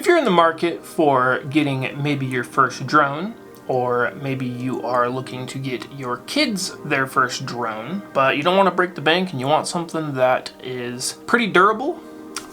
If you're in the market for getting maybe your first drone, or maybe you are looking to get your kids their first drone, but you don't want to break the bank and you want something that is pretty durable,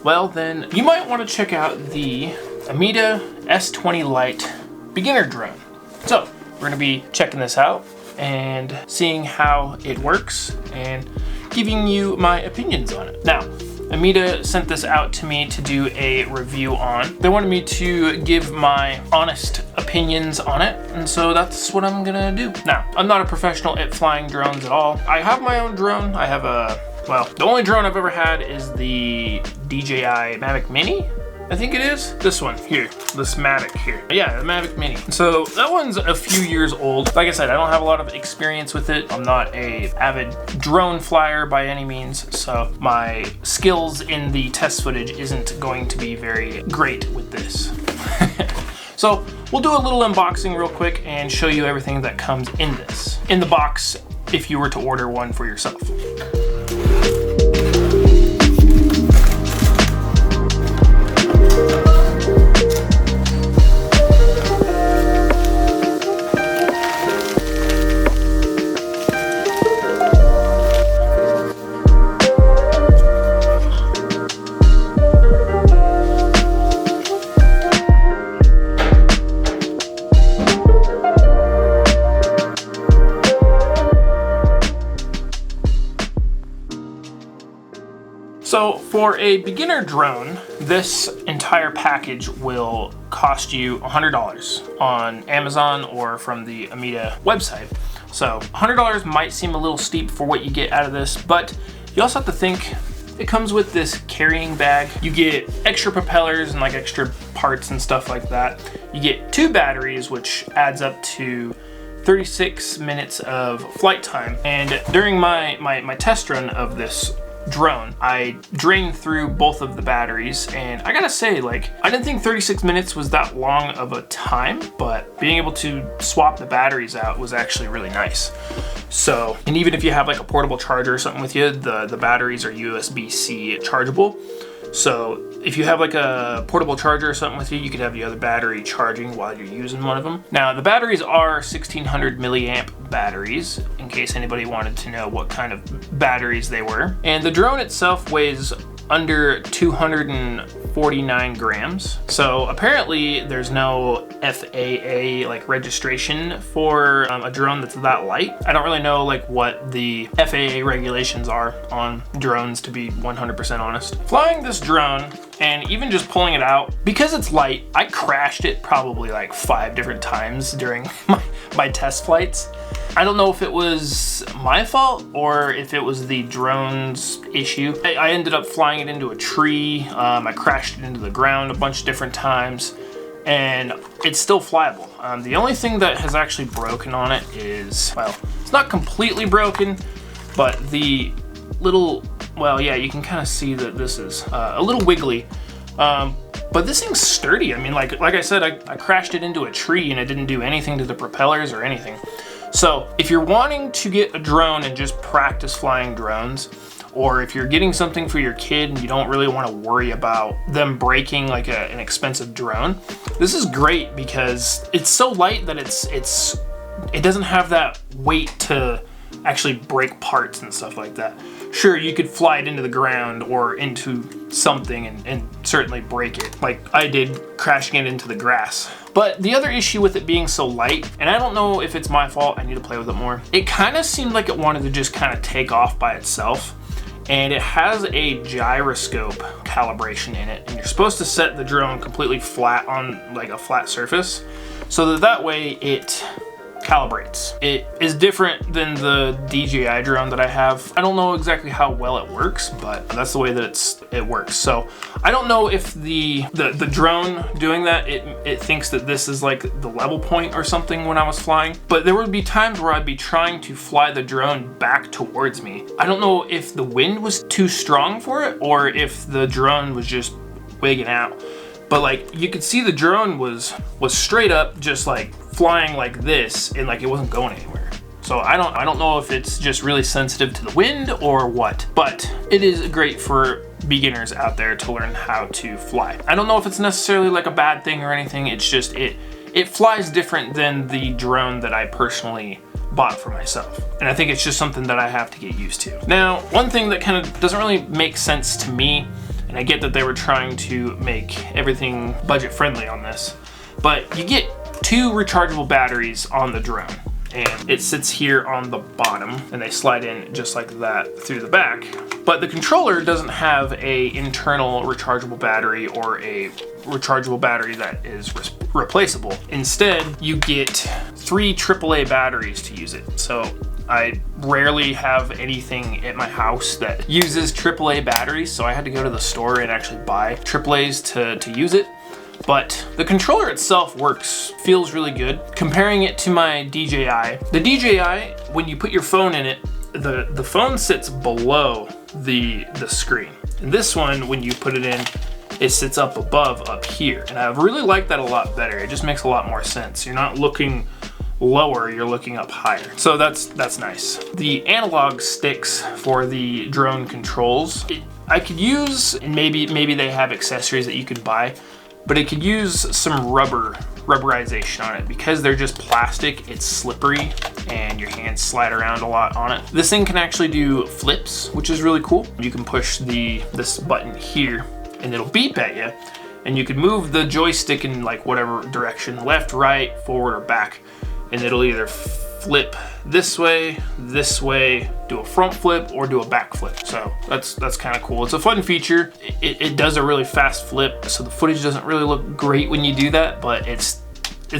well then you might want to check out the Ameta S20 Lite beginner drone. So we're going to be checking this out and seeing how it works and giving you my opinions on it. Now, Ameta sent this out to me to do a review on. They wanted me to give my honest opinions on it, and so that's what I'm gonna do. Now, I'm not a professional at flying drones at all. I have my own drone. I have the only drone I've ever had is the DJI Mavic Mini. I think it is. This one here, this Mavic here. Yeah, the Mavic Mini. So that one's a few years old. Like I said, I don't have a lot of experience with it. I'm not a avid drone flyer by any means, so my skills in the test footage isn't going to be very great with this. So we'll do a little unboxing real quick and show you everything that comes in this. In the box, if you were to order one for yourself. So for a beginner drone, this entire package will cost you $100 on Amazon or from the Ameta website. So $100 might seem a little steep for what you get out of this, but you also have to think it comes with this carrying bag. You get extra propellers and like extra parts and stuff like that. You get 2 batteries, which adds up to 36 minutes of flight time. And during my test run of this drone, I drained through both of the batteries, and I gotta say, like, I didn't think 36 minutes was that long of a time, but being able to swap the batteries out was actually really nice. So, and even if you have like a portable charger or something with you, the batteries are USB-C chargeable. So if you have like a portable charger or something with you, you could have the other battery charging while you're using one of them. Now the batteries are 1600 milliamp batteries, in case anybody wanted to know what kind of batteries they were. And the drone itself weighs under 249 grams. So apparently there's no FAA like registration for a drone that's that light. I don't really know like what the FAA regulations are on drones, to be 100% honest. Flying this drone and even just pulling it out, because it's light, I crashed it probably like 5 different times during my test flights. I don't know if it was my fault or if it was the drone's issue. I ended up flying it into a tree. I crashed it into the ground a bunch of different times, and it's still flyable. The only thing that has actually broken on it is, well, it's not completely broken, but the little, well, yeah, you can kind of see that this is a little wiggly. But this thing's sturdy. I mean, like I said, I crashed it into a tree and it didn't do anything to the propellers or anything. So if you're wanting to get a drone and just practice flying drones, or if you're getting something for your kid and you don't really want to worry about them breaking like an expensive drone, this is great because it's so light that it doesn't have that weight to actually break parts and stuff like that. Sure, you could fly it into the ground or into something and certainly break it, like I did crashing it into the grass. But the other issue with it being so light, and I don't know if it's my fault, I need to play with it more, it kind of seemed like it wanted to just kind of take off by itself. And it has a gyroscope calibration in it, and you're supposed to set the drone completely flat on like a flat surface so that way it calibrates. It is different than the DJI drone that I have. I don't know exactly how well it works, but that's the way that it works. So I don't know if the drone doing that, it thinks that this is like the level point or something when I was flying, but there would be times where I'd be trying to fly the drone back towards me. I don't know if the wind was too strong for it or if the drone was just wigging out. But like you could see the drone was straight up just like flying like this, and like it wasn't going anywhere. So I don't know if it's just really sensitive to the wind or what, but it is great for beginners out there to learn how to fly. I don't know if it's necessarily like a bad thing or anything. It's just it flies different than the drone that I personally bought for myself. And I think it's just something that I have to get used to. Now, one thing that kind of doesn't really make sense to me, and I get that they were trying to make everything budget friendly on this, but you get 2 rechargeable batteries on the drone, and it sits here on the bottom, and they slide in just like that through the back. But the controller doesn't have a internal rechargeable battery or a rechargeable battery that is replaceable. Instead, you get 3 AAA batteries to use it. So I rarely have anything at my house that uses AAA batteries, so I had to go to the store and actually buy AAAs to use it. But the controller itself feels really good. Comparing it to my DJI, the DJI, when you put your phone in it, the phone sits below the screen. And this one, when you put it in, it sits up above up here. And I really like that a lot better. It just makes a lot more sense. You're not looking lower, you're looking up higher. So that's nice. The analog sticks for the drone controls, I could use, and maybe they have accessories that you could buy, but it could use some rubberization on it. Because they're just plastic, it's slippery and your hands slide around a lot on it. This thing can actually do flips, which is really cool. You can push this button here and it'll beep at you, and you can move the joystick in like whatever direction, left, right, forward, or back, and it'll either flip this way, do a front flip, or do a back flip. So that's kind of cool. It's a fun feature. It does a really fast flip, so the footage doesn't really look great when you do that, but it's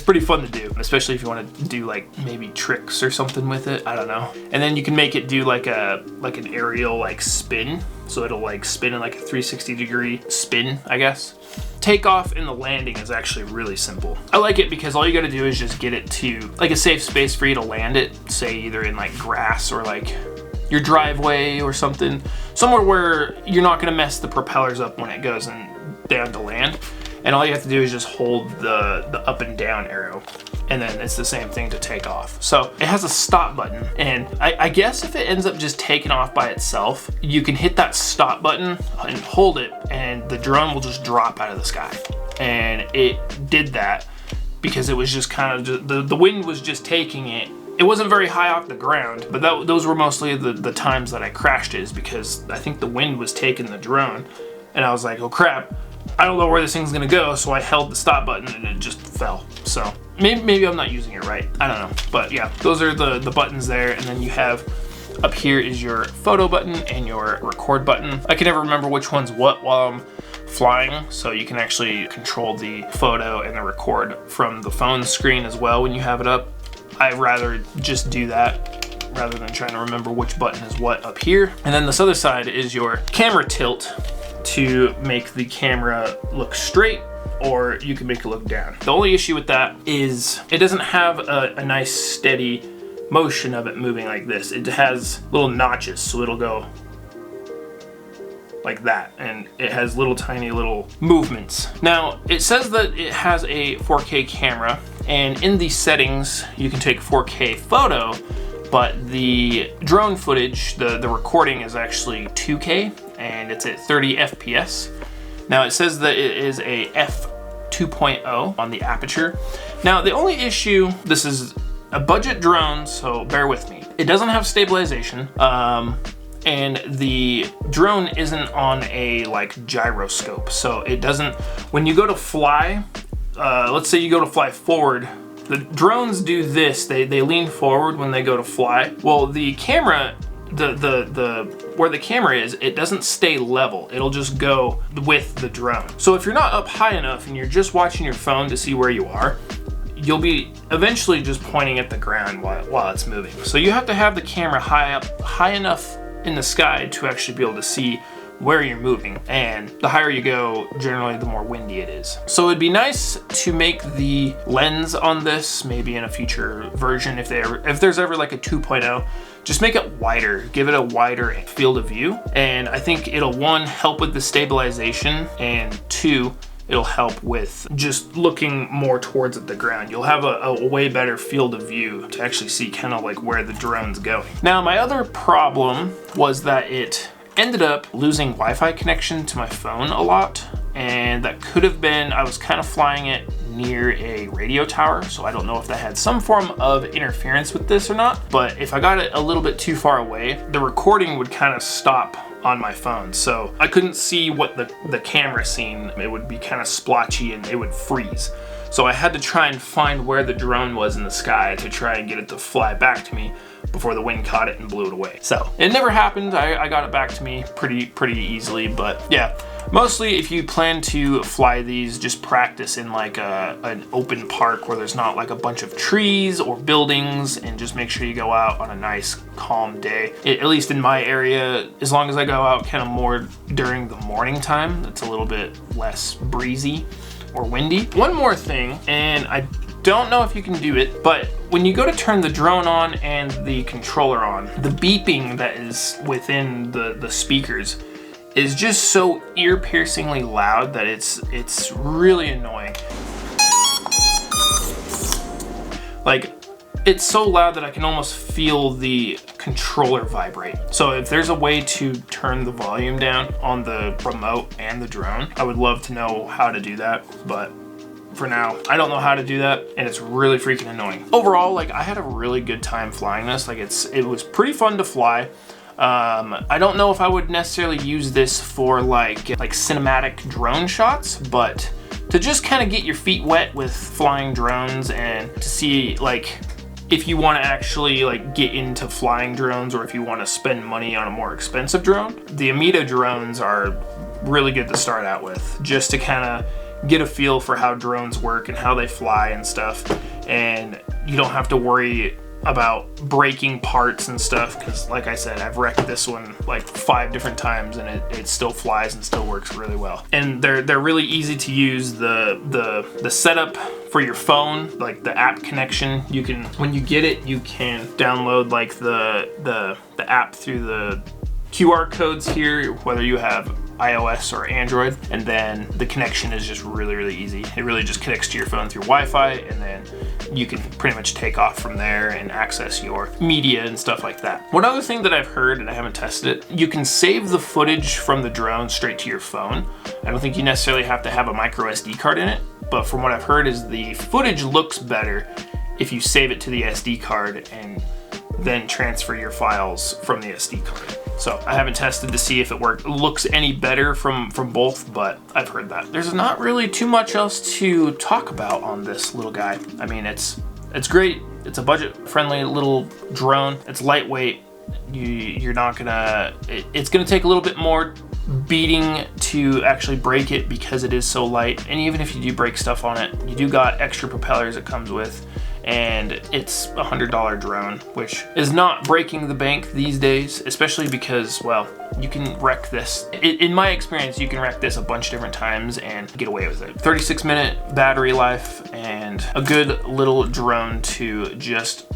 pretty fun to do, especially if you want to do like maybe tricks or something with it. I don't know. And then you can make it do like an aerial like spin, so it'll like spin in like a 360-degree spin, I guess. Takeoff and the landing is actually really simple. I like it because all you gotta do is just get it to like a safe space for you to land it, say either in like grass or like your driveway or something, somewhere where you're not gonna mess the propellers up when it goes down to land. And all you have to do is just hold the up and down arrow, and then it's the same thing to take off. So it has a stop button, and I guess if it ends up just taking off by itself, you can hit that stop button and hold it, and the drone will just drop out of the sky. And it did that because it was just kind of, the wind was just taking it. It wasn't very high off the ground, but those were mostly the times that I crashed, is because I think the wind was taking the drone, and I was like, oh crap, I don't know where this thing's gonna go, so I held the stop button and it just fell. So maybe I'm not using it right, I don't know. But yeah, those are the buttons there, and then you have up here is your photo button and your record button. I can never remember which one's what while I'm flying, so you can actually control the photo and the record from the phone screen as well when you have it up. I'd rather just do that rather than trying to remember which button is what up here. And then this other side is your camera tilt, to make the camera look straight, or you can make it look down. The only issue with that is it doesn't have a nice steady motion of it moving like this. It has little notches, so it'll go like that, and it has little tiny little movements. Now, it says that it has a 4K camera, and in the settings you can take 4K photo, but the drone footage, the recording is actually 2K, and it's at 30 FPS. Now it says that it is a f2.0 on the aperture. Now the only issue, this is a budget drone, so bear with me. It doesn't have stabilization, and the drone isn't on a like gyroscope, so it doesn't, when you go to fly, let's say you go to fly forward, the drones do this, they lean forward when they go to fly. Well, the camera, where the camera is, it doesn't stay level. It'll just go with the drone. So if you're not up high enough and you're just watching your phone to see where you are, you'll be eventually just pointing at the ground while it's moving. So you have to have the camera high enough in the sky to actually be able to see where you're moving, and the higher you go, generally the more windy it is. So it'd be nice to make the lens on this, maybe in a future version, if there's ever like a 2.0, just make it wider, give it a wider field of view, and I think it'll, one, help with the stabilization, and two, it'll help with just looking more towards the ground. You'll have a way better field of view to actually see kind of like where the drone's going. Now, my other problem was that it ended up losing Wi-Fi connection to my phone a lot, and that could have been, I was kind of flying it near a radio tower, so I don't know if that had some form of interference with this or not, but if I got it a little bit too far away, the recording would kind of stop on my phone, so I couldn't see what the camera seen. It would be kind of splotchy and it would freeze. So I had to try and find where the drone was in the sky to try and get it to fly back to me before the wind caught it and blew it away. So it never happened. I got it back to me pretty easily, but yeah. Mostly if you plan to fly these, just practice in like an open park where there's not like a bunch of trees or buildings, and just make sure you go out on a nice calm day. At least in my area, as long as I go out kind of more during the morning time, it's a little bit less breezy or windy. One more thing, and I don't know if you can do it, but when you go to turn the drone on and the controller on, the beeping that is within the speakers is just so ear-piercingly loud that it's really annoying. Like, it's so loud that I can almost feel the controller vibrate. So if there's a way to turn the volume down on the remote and the drone, I would love to know how to do that, but for now, I don't know how to do that, and it's really freaking annoying. Overall, like, I had a really good time flying this. Like, it was pretty fun to fly. I don't know if I would necessarily use this for like cinematic drone shots, but to just kind of get your feet wet with flying drones and to see like if you want to actually like get into flying drones, or if you want to spend money on a more expensive drone, the Ameta drones are really good to start out with, just to kind of get a feel for how drones work and how they fly and stuff. And you don't have to worry about breaking parts and stuff, because like I said, I've wrecked this one like 5 different times and it still flies and still works really well. And they're really easy to use. The setup for your phone, like the app connection, you can, when you get it, you can download like the app through the QR codes here, whether you have iOS or Android, and then the connection is just really easy. It really just connects to your phone through Wi-Fi, and then you can pretty much take off from there and access your media and stuff like that. One other thing that I've heard, and I haven't tested it, you can save the footage from the drone straight to your phone. I don't think you necessarily have to have a micro SD card in it, but from what I've heard is the footage looks better if you save it to the SD card and then transfer your files from the SD card. So I haven't tested to see if it looks any better from both, but I've heard that. There's not really too much else to talk about on this little guy. I mean, it's great. It's a budget-friendly little drone. It's lightweight. You're not gonna. It's gonna take a little bit more beating to actually break it because it is so light. And even if you do break stuff on it, you do got extra propellers it comes with. And it's a $100 drone, which is not breaking the bank these days, especially because, well, you can wreck this. In my experience, you can wreck this a bunch of different times and get away with it. 36-minute battery life and a good little drone to just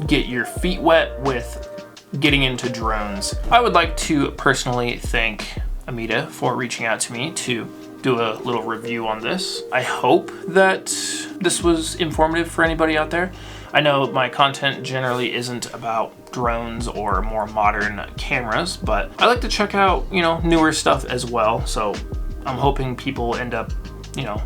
get your feet wet with getting into drones. I would like to personally thank Ameta for reaching out to me to do a little review on this. I hope that this was informative for anybody out there. I know my content generally isn't about drones or more modern cameras, but I like to check out, newer stuff as well. So I'm hoping people end up,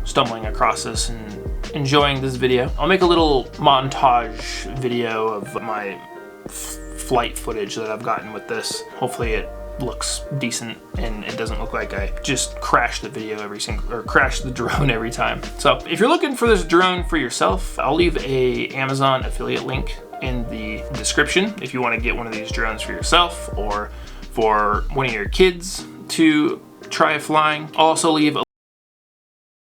stumbling across this and enjoying this video. I'll make a little montage video of my flight footage that I've gotten with this. Hopefully it looks decent and it doesn't look like I just crashed the video crashed the drone every time. So if you're looking for this drone for yourself, I'll leave a Amazon affiliate link in the description if you want to get one of these drones for yourself or for one of your kids to try flying. I'll also leave a